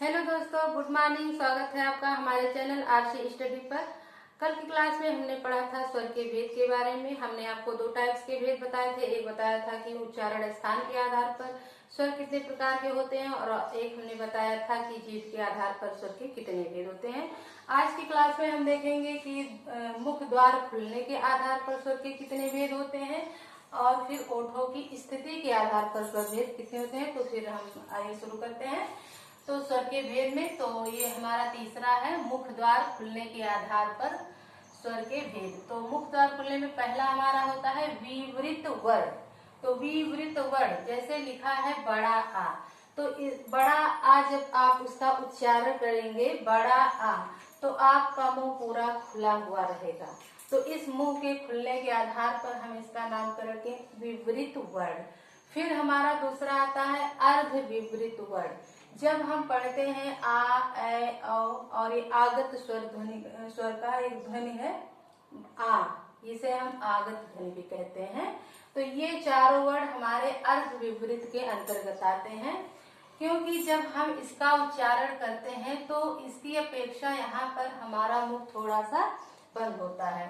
Hello दोस्तों, good morning. स्वागत है आपका हमारे चैनल आरसी स्टडी पर। कल की क्लास में हमने पढ़ा था स्वर के भेद के बारे में। हमने आपको दो टाइप्स के भेद बताए थे। एक बताया था कि उच्चारण स्थान के आधार पर स्वर कितने प्रकार के होते हैं, और एक हमने बताया था कि जीभ के आधार पर स्वर के कितने भेद होते हैं। आज की क्लास में हम देखेंगे कि मुख द्वार खुलने के आधार पर स्वर के कितने भेद होते हैं, और फिर ओठों की स्थिति के आधार पर स्वर भेद कितने होते हैं। तो फिर हम आइए शुरू करते हैं। तो स्वर के भेद में तो ये हमारा तीसरा है, मुख द्वार खुलने के आधार पर स्वर के भेद। तो मुख द्वार खुलने में पहला हमारा होता है विवृत वर्ण। तो विवृत वर्ण जैसे लिखा है बड़ा आ, तो इस बड़ा आ जब आप उसका उच्चारण करेंगे बड़ा आ, तो आपका मुंह पूरा खुला हुआ रहेगा। तो इस मुंह के खुलने के आधार पर हम इसका नामकरण के विवृत वर्ण। फिर हमारा दूसरा आता है अर्ध विवृत वर्ण। जब हम पढ़ते हैं आ, ए, औ, और ये आगत स्वर का एक ध्वनि है आ, इसे हम आगत ध्वनि भी कहते हैं। तो ये चारों वर्ण हमारे अर्ध विवृत के अंतर्गत आते हैं, क्योंकि जब हम इसका उच्चारण करते हैं तो इसकी अपेक्षा यहाँ पर हमारा मुख थोड़ा सा बंद होता है।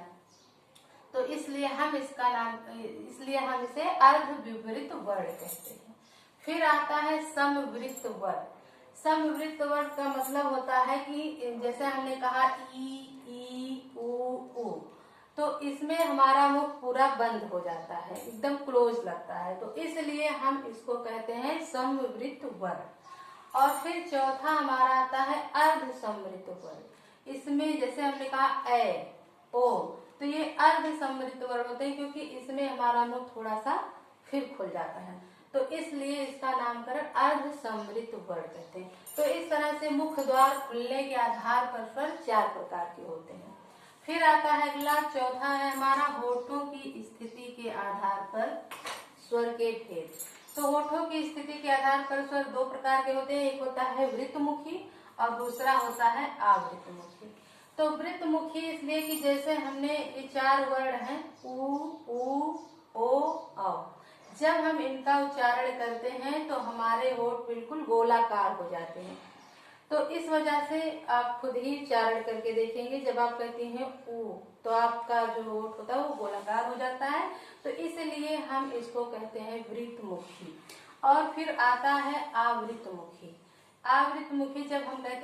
तो इसलिए हम इसे अर्ध विवृत वर्ण कहते हैं। फिर आता है समवृत्त वर्ण। समवृत्त वर्ण का मतलब होता है कि जैसे हमने कहा ई ऊ ऊ, तो इसमें हमारा मुख पूरा बंद हो जाता है, एकदम क्लोज लगता है। तो इसलिए हम इसको कहते हैं समवृत्त वर्ण। और फिर चौथा हमारा आता है अर्ध समवृत्त वर्ण। इसमें जैसे हमने कहा ए ओ, तो ये अर्ध समवृत्त वर्ण होते हैं, क्योंकि इसमें हमारा मुख थोड़ा सा फिर खुल जाता है। तो इसलिए इसका नामकरण अर्ध समवृत्त वर्ण कहते हैं। तो इस तरह से मुख द्वार खुलने के आधार पर स्वर चार प्रकार के होते हैं। फिर आता है अगला, चौथा है हमारा होठों की स्थिति के आधार पर स्वर के भेद। तो होठों की स्थिति के आधार पर स्वर दो प्रकार के होते हैं। एक होता है वृत्तमुखी और दूसरा होता है आवृत्तमुखी। तो वृत्तमुखी इसलिए कि जैसे हमने ये चार वर्ण हैं ऊ ओ औ, जब हम इनका उच्चारण करते हैं तो हमारे होठ बिल्कुल गोलाकार हो जाते हैं। तो इस वजह से आप खुद ही उच्चारण करके देखेंगे, जब आप कहती हैं ऊ, तो आपका जो होठ होता है वो गोलाकार हो जाता है। तो इसलिए हम इसको कहते हैं वृत्तमुखी। और फिर आता है आवृत्तमुखी। आवृत्तमुखी जब हम कहते